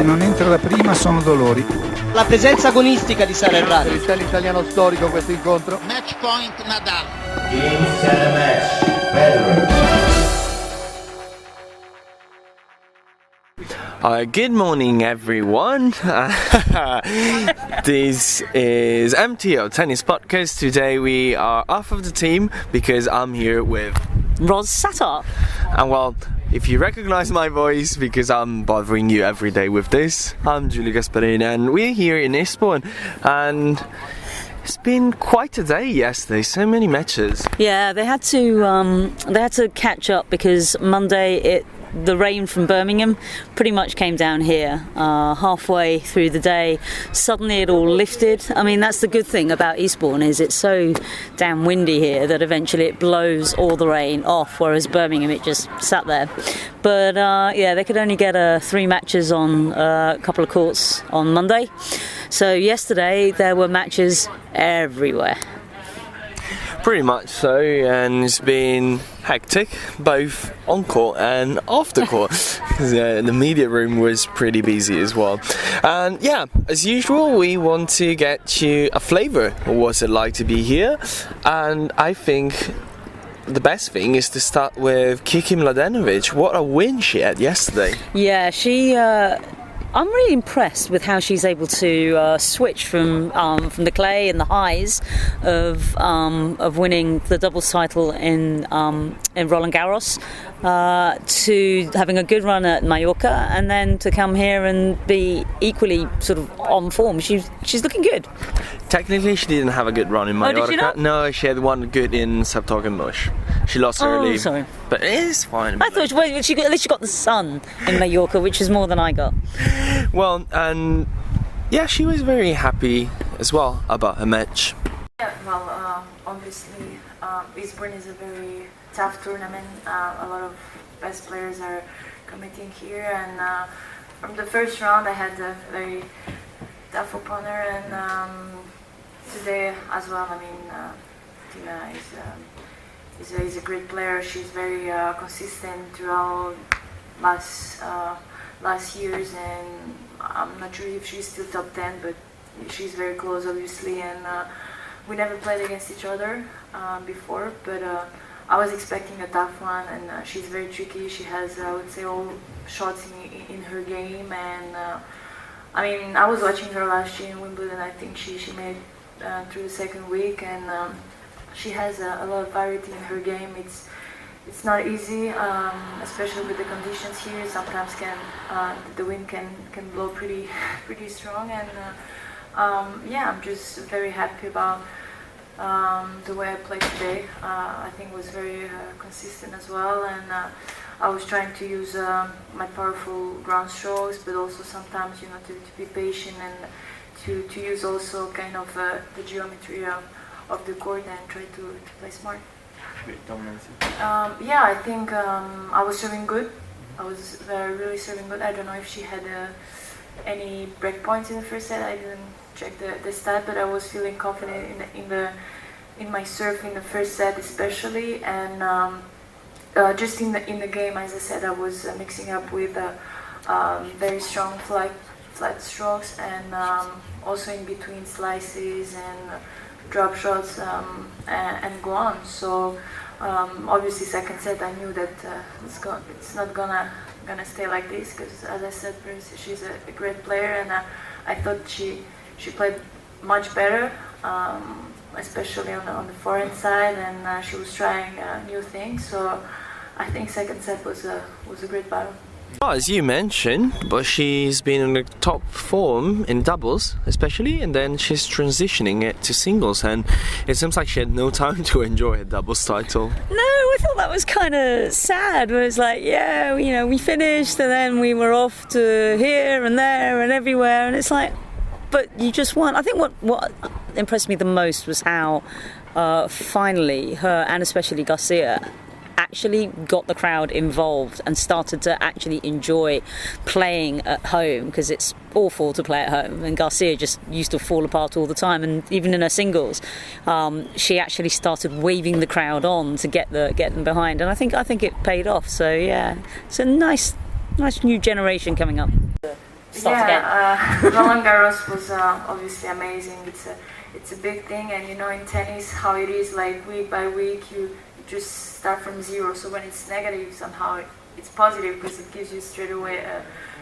Se non entra la prima sono dolori. La presenza agonistica di Sara Errani. Per l'italiano storico questo incontro. Match point Nadal. Game 7 match. Federer. Good morning, everyone. This is MTO Tennis Podcast. Today we are off of the team because I'm here with Ros Satar. And well, if you recognize my voice, because I'm bothering you every day with this, I'm Giulio Gasparini and we're here in Eastbourne. And it's been quite a day yesterday, so many matches. Yeah, they had to catch up because Monday the rain from Birmingham pretty much came down here halfway through the day. Suddenly it all lifted. I mean, that's the good thing about Eastbourne, is it's so damn windy here that eventually it blows all the rain off, whereas Birmingham, it just sat there. But yeah, they could only get 3 matches on a couple of courts on Monday. So yesterday there were matches everywhere. Pretty much so, and it's been hectic, both on court and off the court. The media room was pretty busy as well. And yeah, as usual, we want to get you a flavour of what's it like to be here. And I think the best thing is to start with Kiki Mladenovic. What a win she had yesterday. Yeah, I'm really impressed with how she's able to switch from the clay and the highs of winning the doubles title in Roland Garros to having a good run at Mallorca, and then to come here and be equally sort of on form. She's looking good. Technically, she didn't have a good run in Mallorca. Oh, did she not? No, she had one good in Sabtogenbusch. She lost early. Oh, sorry. But it is fine. I thought at least she got the sun in Mallorca, which is more than I got. Well, and yeah, she was very happy as well about her match. Yeah, well, obviously, Eastbourne is a very tough tournament. A lot of best players are competing here, and from the first round I had a very tough opponent, and today as well. I mean, Tina is a great player. She's very consistent throughout last years, and I'm not sure if she's still top 10, but she's very close, obviously. And we never played against each other before, but I was expecting a tough one, and she's very tricky. She has, I would say, all shots in her game, and I mean, I was watching her last year in Wimbledon. I think she made through the second week, and she has a lot of variety in her game. It's not easy, especially with the conditions here. Sometimes the wind can blow pretty strong, and yeah, I'm just very happy about the way I played today. I think it was very consistent as well, and I was trying to use my powerful ground strokes, but also sometimes, to be patient and to use also kind of the geometry of the court and try to play smart. Yeah, I think I was serving good. I was really serving good. I don't know if she had any break points in the first set. I didn't check the stat, but I was feeling confident in my serve in the first set especially, and just in the game, as I said, I was mixing up with very strong flat strokes, and also in between slices and drop shots and go on. So obviously second set I knew that it's not gonna stay like this, because as I said, she's a great player, and I thought she played much better, especially on the forehand side, and she was trying new things. So I think second set was a great battle. Well, as you mentioned, but she's been in the top form in doubles, especially, and then she's transitioning it to singles, and it seems like she had no time to enjoy her doubles title. No, I thought that was kind of sad. It was like, yeah, we finished, and then we were off to here and there and everywhere, and it's like, but you just won. I think what impressed me the most was how finally her, and especially Garcia, actually got the crowd involved and started to actually enjoy playing at home, because it's awful to play at home, and Garcia just used to fall apart all the time, and even in her singles she actually started waving the crowd on to get them behind, and I think it paid off. So yeah, it's a nice new generation coming up. start again. Roland Garros was obviously amazing. It's a big thing, and you know in tennis how it is, like week by week you just start from zero. So when it's negative, somehow it's positive because it gives you straight away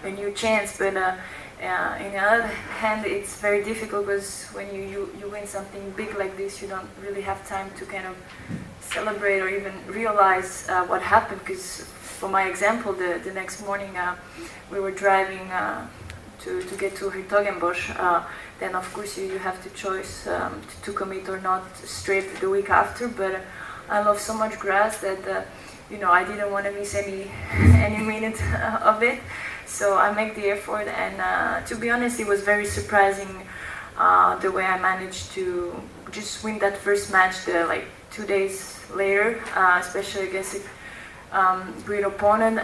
a new chance. But on the other hand, it's very difficult because when you win something big like this, you don't really have time to kind of celebrate or even realize what happened. Because for my example, the next morning we were driving to get to Hertogenbosch. Then of course you have to choose to commit or not straight the week after. But I love so much grass that I didn't want to miss any minute of it. So I make the effort, and to be honest, it was very surprising the way I managed to just win that first match. Like 2 days later, especially against a great opponent,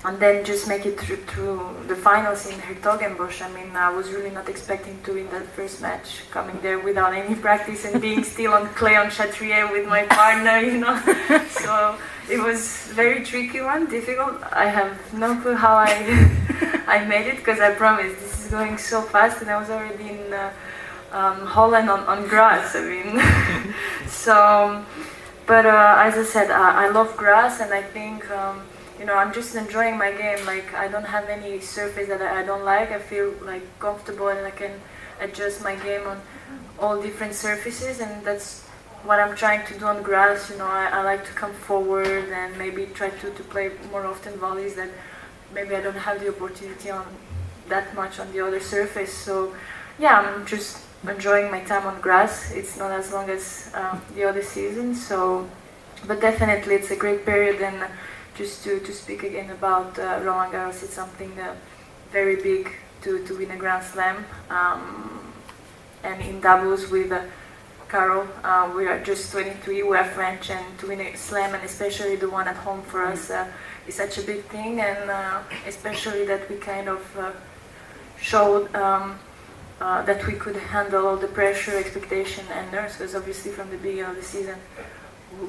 and then just make it through the finals in Hertogenbosch. I mean, I was really not expecting to win that first match, coming there without any practice and being still on clay on Chatrier with my partner, So it was very tricky one, difficult. I have no clue how I made it, because I promised this is going so fast, and I was already in Holland on grass. I mean, so. But as I said, I love grass, and I think. I'm just enjoying my game. Like, I don't have any surface that I don't like. I feel like comfortable, and I can adjust my game on all different surfaces, and that's what I'm trying to do on grass. I like to come forward and maybe try to play more often volleys that maybe I don't have the opportunity on that much on the other surface. So yeah, I'm just enjoying my time on grass. It's not as long as the other season, but definitely it's a great period. And just to speak again about Roland Garros, it's something very big to win a Grand Slam. And in doubles with Carol, we are just 23, we are French, and to win a slam, and especially the one at home for us, is such a big thing. And especially that we kind of showed that we could handle all the pressure, expectation, and nerves, because obviously from the beginning of the season,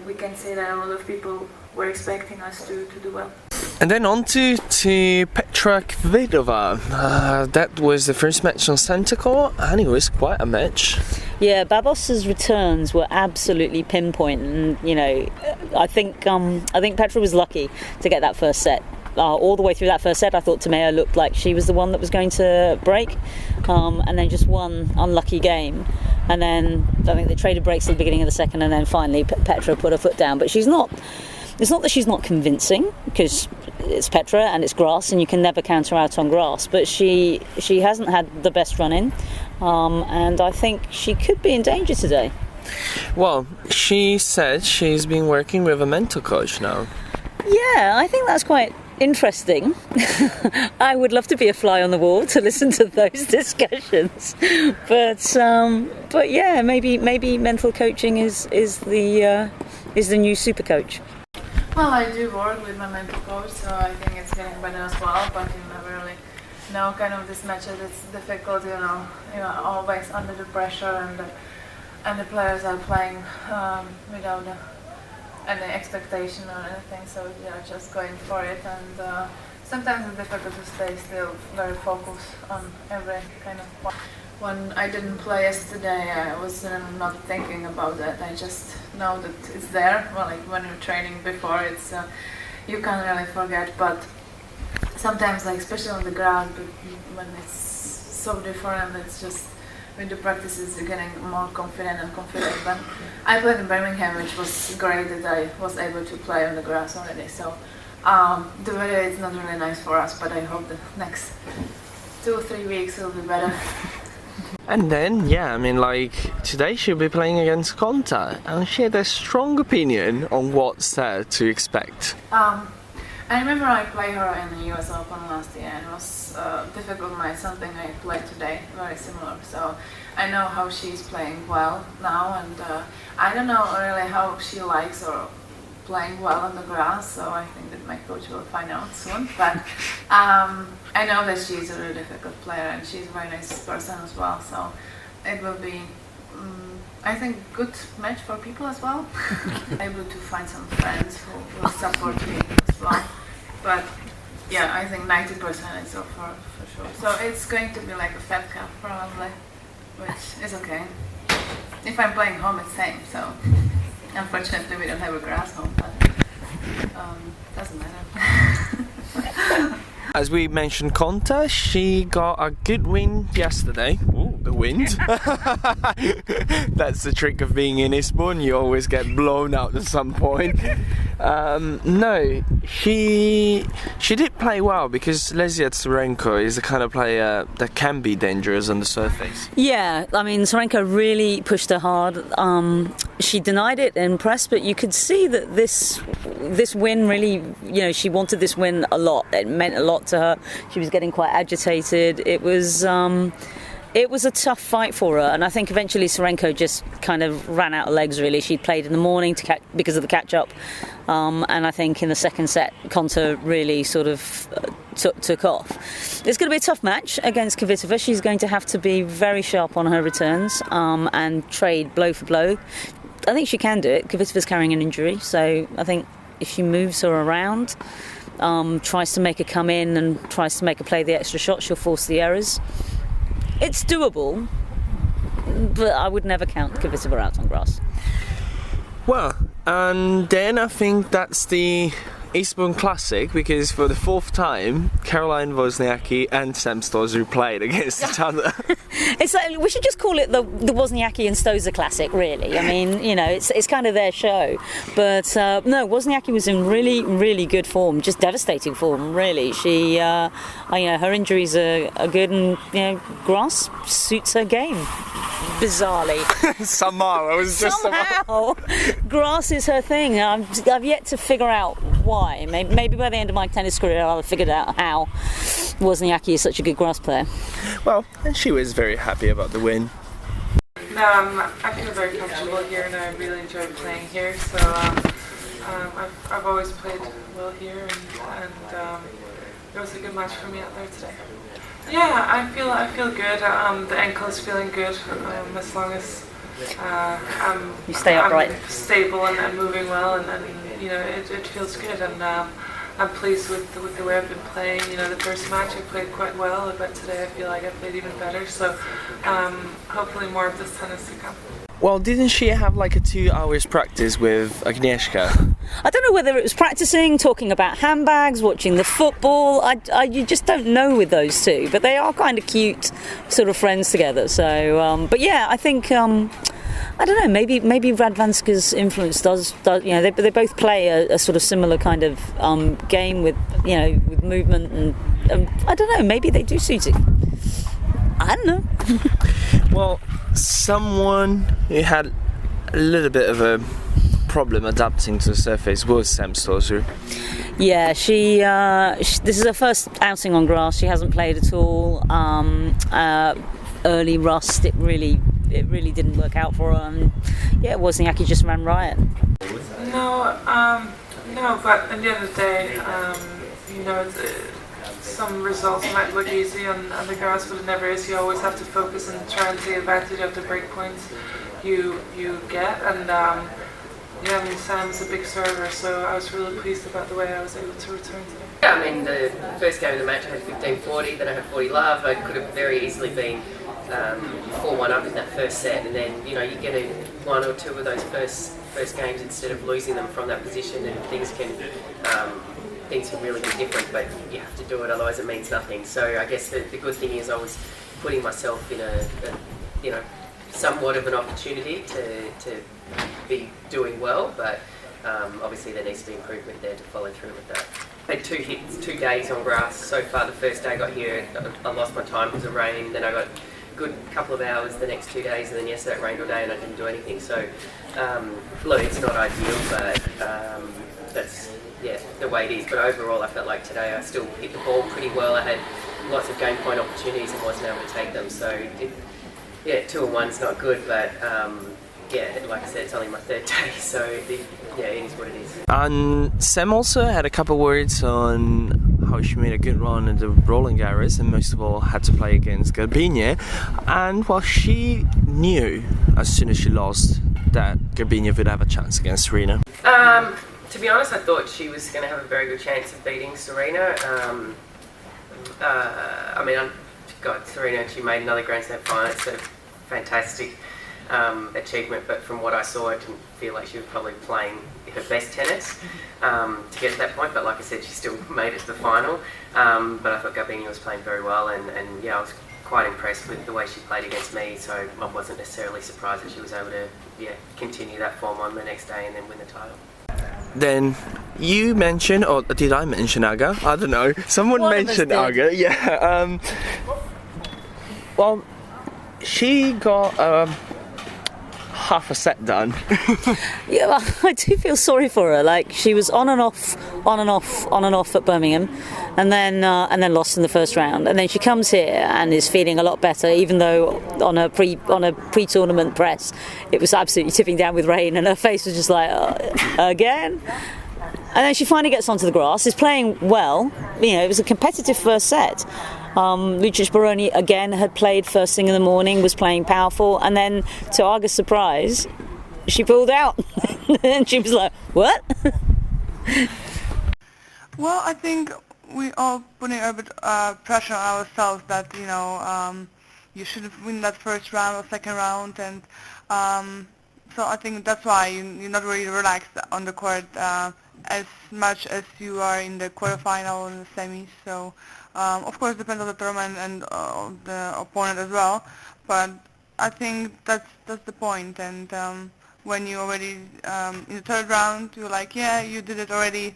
we can say that a lot of people were expecting us to do well. And then on to Petra Kvitova. That was the first match on centre court, and it was quite a match. Yeah, Babos's returns were absolutely pinpoint, and I think Petra was lucky to get that first set. All the way through that first set, I thought Timea looked like she was the one that was going to break, and then just one unlucky game. And then I think they traded breaks at the beginning of the second, and then finally Petra put her foot down. But she's not. It's not that she's not convincing, because it's Petra and it's grass, and you can never counter out on grass. But she hasn't had the best run in, and I think she could be in danger today. Well, she said she's been working with a mental coach now. Yeah, I think that's quite interesting. I would love to be a fly on the wall to listen to those discussions, but yeah, maybe mental coaching is the new super coach. Well, I do work with my mental coach, so I think it's getting better as well. But you never really know kind of this matches. It's difficult, always under the pressure, and the players are playing without any expectation or anything, so just going for it. And sometimes it's difficult to stay still very focused on every kind of point. When I didn't play yesterday, I was not thinking about that. I just know that it's there. Well, like when you're training before, it's you can't really forget. But sometimes, like especially on the ground, when it's so different, it's just with the practices you're getting more confident. But I played in Birmingham, which was great that I was able to play on the grass already. So the weather is not really nice for us, but I hope the next 2 or 3 weeks will be better. And then, today she'll be playing against Konta, and she had a strong opinion on what's there to expect. I remember I played her in the US Open last year, and it was a difficult match, something I played today, very similar. So I know how she's playing well now, and I don't know really how she likes or playing well on the grass, so I think that my coach will find out soon. But I know that she's a really difficult player, and she's a very nice person as well, so it will be, I think, good match for people as well. Able to find some friends who will support me as well. But Yeah, I think 90% is so far for sure. So it's going to be like a Fed Cup probably, which is okay. If I'm playing home, it's same. So unfortunately, we don't have a grass home, but doesn't matter. As we mentioned, Konta, she got a good win yesterday. Ooh, the wind. That's the trick of being in Eastbourne, you always get blown out at some point. No, she did play well, because Lesia Tsurenko is the kind of player that can be dangerous on the surface. Yeah, I mean, Tsurenko really pushed her hard. She denied it in press, but you could see that this win really, she wanted this win a lot. It meant a lot to her. She was getting quite agitated. It was a tough fight for her, and I think eventually Tsurenko just kind of ran out of legs. Really, she played in the morning because of the catch-up, and I think in the second set, Konta really sort of took off. It's going to be a tough match against Kvitova. She's going to have to be very sharp on her returns and trade blow for blow. I think she can do it. Kvitova's carrying an injury, so I think if she moves her around, tries to make her come in and tries to make her play the extra shot, she'll force the errors. It's doable, but I would never count Kvitova out on grass. Well, and then I think that's the Eastbourne Classic, because for the fourth time, Caroline Wozniacki and Sam Stosur played against each other. It's like, we should just call it the Wozniacki and Stosur Classic, really. I mean, it's kind of their show. But no, Wozniacki was in really, really good form, just devastating form, really. She, her injuries are good, and grass suits her game. Bizarrely. Somehow, grass is her thing. I've yet to figure out why. Maybe by the end of my tennis career I'll have figured out how Wozniacki is such a good grass player. Well, and she was very happy about the win. I feel very comfortable here, and I really enjoy playing here. So I've always played well here, and it was a good match for me out there today. Yeah, I feel good. The ankle is feeling good as long as you stay upright, I'm stable and moving well, and it feels good, and I'm pleased with the way I've been playing. The first match I played quite well, but today I feel like I played even better. So hopefully more of this tennis to come. Well, didn't she have like a 2 hours practice with Agnieszka? I don't know whether it was practicing, talking about handbags, watching the football. You just don't know with those two, but they are kind of cute sort of friends together. So, but yeah, I think I don't know. Maybe Radwanska's influence does. They both play a sort of similar kind of game with with movement, and I don't know. Maybe they do suit it. I don't know. Well, someone who had a little bit of a problem adapting to the surface was Sam Stosur. Yeah, she this is her first outing on grass. She hasn't played at all. Early rust. It really didn't work out for her. And yeah, Wozniacki just ran riot. No, but at the end of the day, some results might look easy on the grass, but it never is. You always have to focus and try and take advantage of the break points you get. And Sam's a big server, so I was really pleased about the way I was able to return today. Yeah, I mean, the first game of the match I had 15-40, then I had 40 love. I could have very easily been 4-1 up in that first set, and then you get a 1 or 2 of those first games instead of losing them from that position, and things can really be different, but you have to do it, otherwise it means nothing. So I guess the good thing is I was putting myself in a somewhat of an opportunity to be doing well, but obviously there needs to be improvement there to follow through with that. I had 2 hits, 2 days on grass so far. The first day I got here, I lost my time because of rain, then I got a good couple of hours the next 2 days, and then yesterday it rained all day and I didn't do anything. So look, it's not ideal, but that's the way it is. But overall I felt like today I still hit the ball pretty well. I had lots of game point opportunities and wasn't able to take them, so 2-1's not good, but like I said, it's only my 3rd day, so it is what it is. And Sam also had a couple of words on how she made a good run at the Roland Garros, and most of all had to play against Garbiñe, and she knew as soon as she lost that Garbiñe would have a chance against Serena. To be honest, I thought she was going to have a very good chance of beating Serena. I mean, God, Serena, she made another Grand Slam final. It's a fantastic achievement, but from what I saw, I didn't feel like she was probably playing her best tennis to get to that point. But like I said, she still made it to the final. But I thought Garbini was playing very well, and yeah, I was quite impressed with the way she played against me. So I wasn't necessarily surprised that she was able to continue that form on the next day and then win the title. Then you mentioned, or did I mention Aga? I don't know. Someone mentioned Aga. Yeah. Well, she got half a set done. Yeah, well, I do feel sorry for her. Like, she was on and off at Birmingham, and then lost in the first round. And then she comes here and is feeling a lot better, even though on a pre-tournament press, it was absolutely tipping down with rain, and her face was just like, again. And then she finally gets onto the grass, is playing well. You know, it was a competitive first set. Lucic Baroni again had played first thing in the morning, was playing powerful, and then to Aga's surprise, she pulled out. And she was like, what? Well, I think we all putting a bit pressure on ourselves that, you know, you should win that first round or second round, and so I think that's why you're not really relaxed on the court as much as you are in the quarterfinal and the semis. So of course, it depends on the tournament and the opponent as well. But I think that's the point. And when you already in the third round, you're like, yeah, you did it already.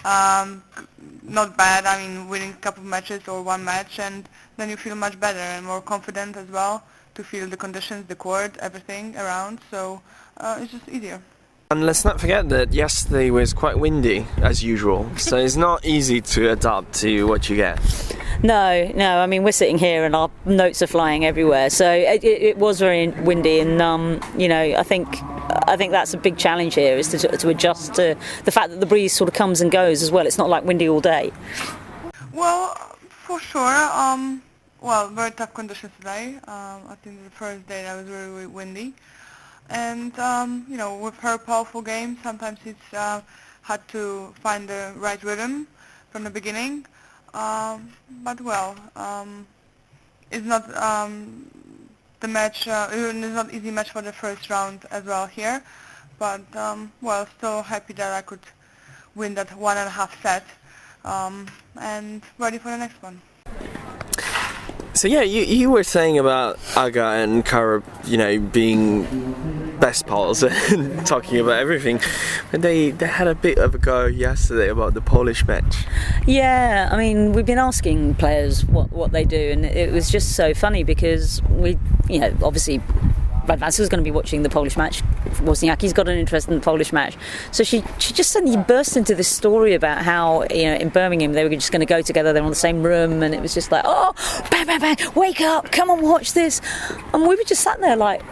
Not bad. I mean, winning a couple of matches or one match, and then you feel much better and more confident as well to feel the conditions, the court, everything around. So it's just easier. And let's not forget that yesterday was quite windy, as usual, so it's not easy to adapt to what you get. No, I mean, we're sitting here and our notes are flying everywhere, so it was very windy, and you know, I think that's a big challenge here, is to adjust to the fact that the breeze sort of comes and goes as well. It's not like windy all day. Well, for sure. Well, very tough conditions today. I think the first day that was really, really windy. And, you know, with her powerful game, sometimes it's hard to find the right rhythm from the beginning. But, well, it's not the match, it's not easy match for the first round as well here. But, well, still happy that I could win that 1.5 set and ready for the next one. So yeah, you were saying about Aga and Kara, you know, being best pals and talking about everything, and they had a bit of a go yesterday about the Polish match. Yeah, I mean, we've been asking players what they do, and it was just so funny because we, you know, obviously Radwanska was going to be watching the Polish match. Wozniacki's got an interest in the Polish match. So she just suddenly burst into this story about how, you know, in Birmingham they were just going to go together, they were in the same room, and it was just like, oh, bang, bang, bang, wake up, come on, watch this. And we were just sat there like,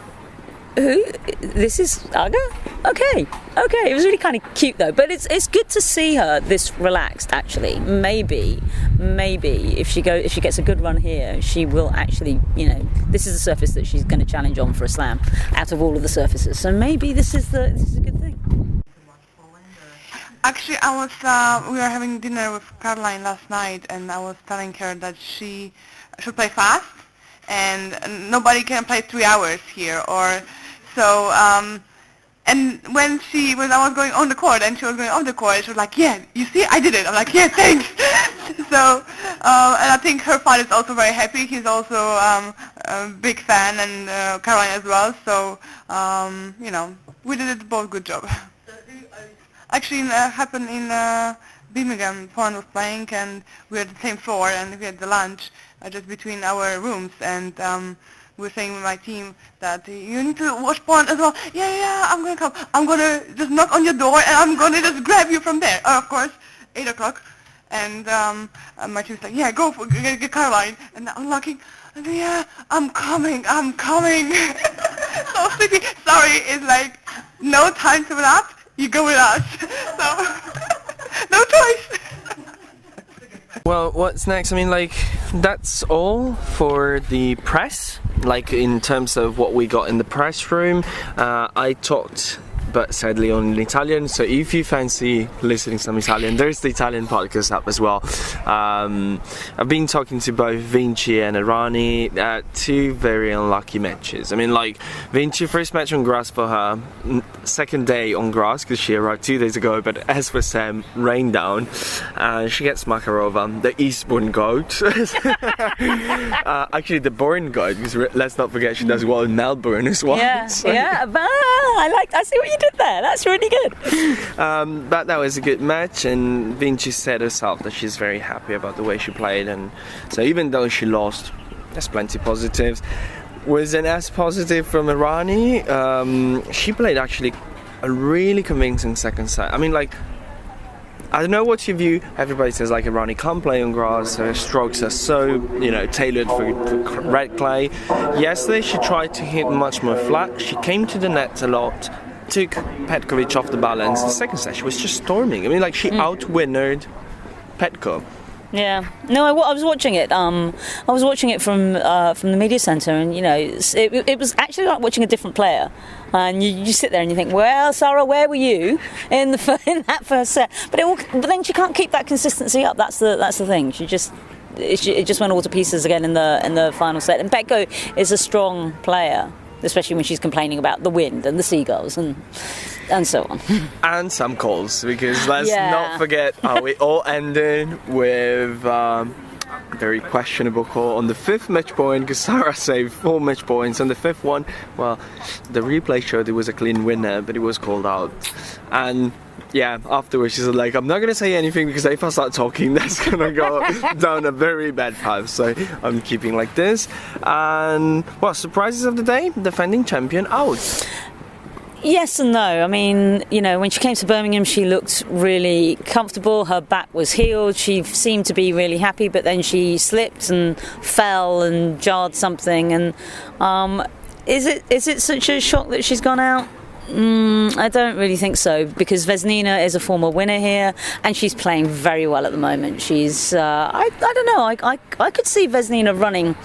who? This is Aga? Okay. It was really kind of cute though, but it's good to see her this relaxed. Actually, maybe if she gets a good run here, she will actually, you know, this is the surface that she's going to challenge on for a slam out of all of the surfaces. So maybe this is a good thing. Actually, we were having dinner with Caroline last night, and I was telling her that she should play fast, and nobody can play 3 hours here, or so. And when I was going on the court and she was going off the court, she was like, yeah, you see, I did it. I'm like, yeah, thanks. So, and I think her father is also very happy. He's also a big fan, and Caroline as well. So, you know, we did it both good job. Actually, it happened in Birmingham. Poland was playing, and we were at the same floor, and we had the lunch just between our rooms, and we were saying with my team that you need to watch Poland as well. Yeah, I'm going to come. I'm going to just knock on your door, and I'm going to just grab you from there. Of course, 8 o'clock. And my team's like, yeah, go get Caroline. And I'm knocking. And yeah, I'm coming. So sleepy. Sorry, it's like no time to that. You go with us. So no choice. Well, what's next? I mean, like, that's all for the press, like in terms of what we got in the press room. I talked but sadly only in Italian. So if you fancy listening to some Italian, there's the Italian podcast up as well. I've been talking to both Vinci and Irani. Two very unlucky matches. I mean, like, Vinci, first match on grass for her, second day on grass because she arrived 2 days ago, but as for Sam, rain down. She gets Makarova, the Eastbourne goat. Actually, the Bourne goat, because let's not forget she does well in Melbourne as well. Yeah, so. yeah. I see what you did there. That's really good. But that was a good match, and Vinci said herself that she's very happy about the way she played, and so even though she lost, there's plenty of positives. Wasn't as positive from Irani. She played actually a really convincing second set. I mean, like, I don't know what you view. Everybody says like Irani can't play on grass. Her strokes are so, tailored for red clay. Yesterday she tried to hit much more flat. She came to the net a lot, took Petkovic off the balance. The second set she was just storming. I mean, like, she out-winnered Petko. Yeah, no, I was watching it. I was watching it from the media centre, and it was actually like watching a different player. And you sit there and you think, well, Sarah, where were you in that first set? But then she can't keep that consistency up. That's the thing. It just went all to pieces again in the final set. And Petko is a strong player, especially when she's complaining about the wind and the seagulls and so on. And some calls, because let's not forget we all ended with a very questionable call on the fifth match point, because Sarah saved 4 match points. On the fifth one, well, the replay showed it was a clean winner, but it was called out. And yeah, afterwards she's like, I'm not going to say anything because if I start talking, that's going to go down a very bad path. So I'm keeping like this. And, well, surprises of the day, defending champion out. Yes and no. I mean, when she came to Birmingham, she looked really comfortable. Her back was healed. She seemed to be really happy, but then she slipped and fell and jarred something. And is it such a shock that she's gone out? I don't really think so, because Vesnina is a former winner here, and she's playing very well at the moment. She's, I don't know, I could see Vesnina running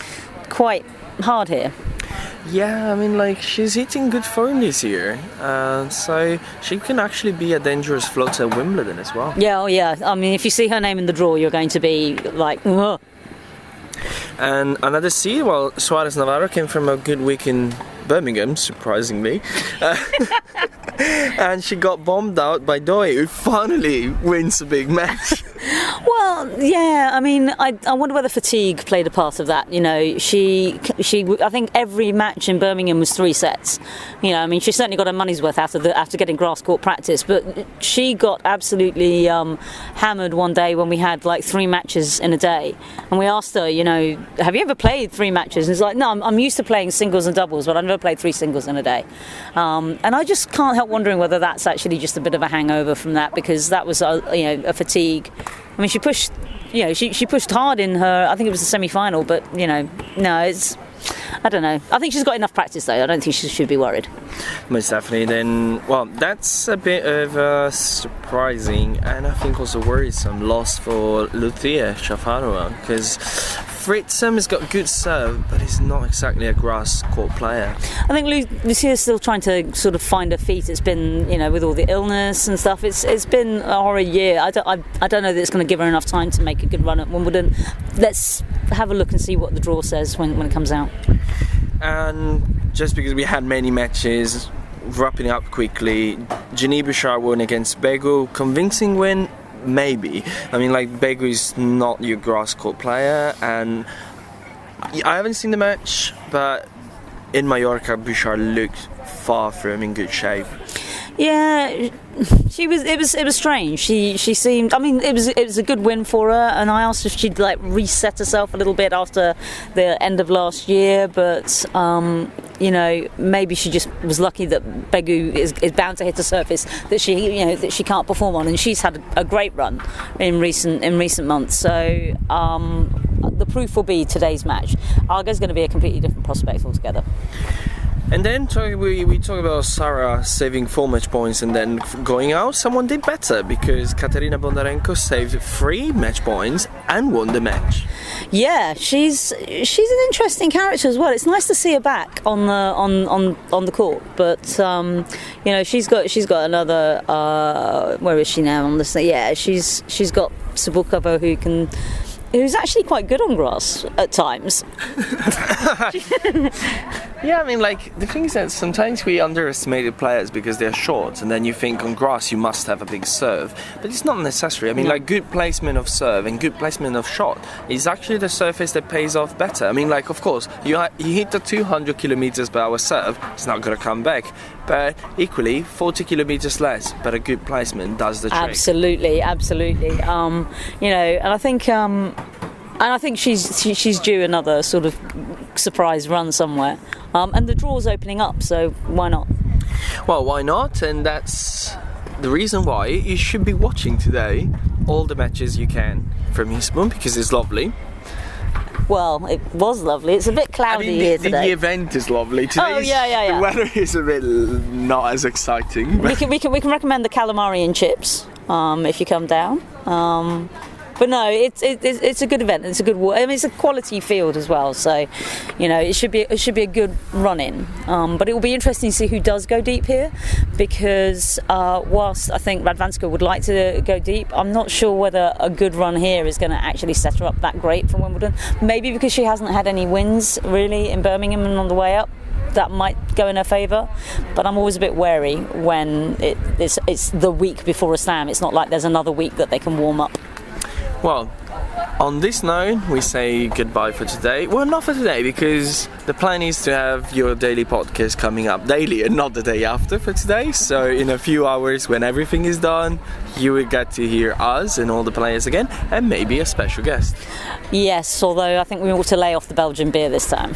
quite hard here. Yeah, I mean, like, she's hitting good form this year, so she can actually be a dangerous floater at Wimbledon as well. Yeah, oh yeah. I mean, if you see her name in the draw, you're going to be like, whoa. And another seed, well, Suarez Navarro came from a good week in Birmingham, surprisingly. And she got bombed out by Doi, who finally wins a big match. Well, yeah, I mean, I wonder whether fatigue played a part of that. She I think every match in Birmingham was 3 sets. I mean, she certainly got her money's worth after getting grass court practice, but she got absolutely hammered one day when we had like 3 matches in a day. And we asked her, have you ever played 3 matches? And it's like, no, I'm used to playing singles and doubles, but I've never played 3 singles in a day. And I just can't help wondering whether that's actually just a bit of a hangover from that, because that was a fatigue. I mean, she pushed, she pushed hard in her, I think it was the semi-final, but, no, it's, I don't know. I think she's got enough practice, though. I don't think she should be worried. Most definitely. Then, well, that's a bit of a surprising and I think also worrisome loss for Lucia Shafarova, because Fritzem has got good serve, but he's not exactly a grass court player. I think Lucia's still trying to sort of find her feet. It's been, with all the illness and stuff, it's been a horrid year. I don't know that it's going to give her enough time to make a good run at Wimbledon. Let's have a look and see what the draw says when it comes out. And just because we had many matches, wrapping up quickly, Jenny Bouchard won against Begu. Convincing win? Maybe. I mean, like, Begu is not your grass court player, and I haven't seen the match, but in Mallorca, Bouchard looked far from in good shape. Yeah, she was. It was strange. She seemed. I mean, it was a good win for her, and I asked if she'd like reset herself a little bit after the end of last year, but maybe she just was lucky that Begu is bound to hit a surface that she can't perform on, and she's had a great run in recent months. So the proof will be today's match. Arga's going to be a completely different prospect altogether. And then we talk about Sarah saving 4 match points and then going out. Someone did better, because Katerina Bondarenko saved 3 match points and won the match. Yeah, she's an interesting character as well. It's nice to see her back on the court, but she's got another. Where is she now on this? Yeah, she's got Sabukova who's actually quite good on grass at times. Yeah, I mean, like, the thing is that sometimes we underestimate players because they're short, and then you think on grass you must have a big serve, but it's not necessary. I mean, like, good placement of serve and good placement of shot is actually the surface that pays off better. I mean, like, of course, you hit the 200 kilometers per hour serve, it's not going to come back, but equally 40 kilometers less, but a good placement does the trick. Absolutely. And I think she's due another sort of surprise run somewhere. And the draw's opening up, so why not? Well, why not? And that's the reason why you should be watching today all the matches you can from Eastbourne, because it's lovely. Well, it was lovely. It's a bit cloudy here today. The event is lovely. Today the weather is a bit not as exciting. We can recommend the calamari and chips if you come down. But no, it's a good event. It's a good. I mean, it's a quality field as well. So, it should be a good run in. But it will be interesting to see who does go deep here, because whilst I think Radwanska would like to go deep, I'm not sure whether a good run here is going to actually set her up that great for Wimbledon. Maybe because she hasn't had any wins really in Birmingham and on the way up. That might go in her favour, but I'm always a bit wary when it's the week before a slam. It's not like there's another week that they can warm up. Well, on this note, we say goodbye for today. Well, not for today, because the plan is to have your daily podcast coming up daily and not the day after for today. So in a few hours, when everything is done, you will get to hear us and all the players again, and maybe a special guest. Yes, although I think we ought to lay off the Belgian beer this time.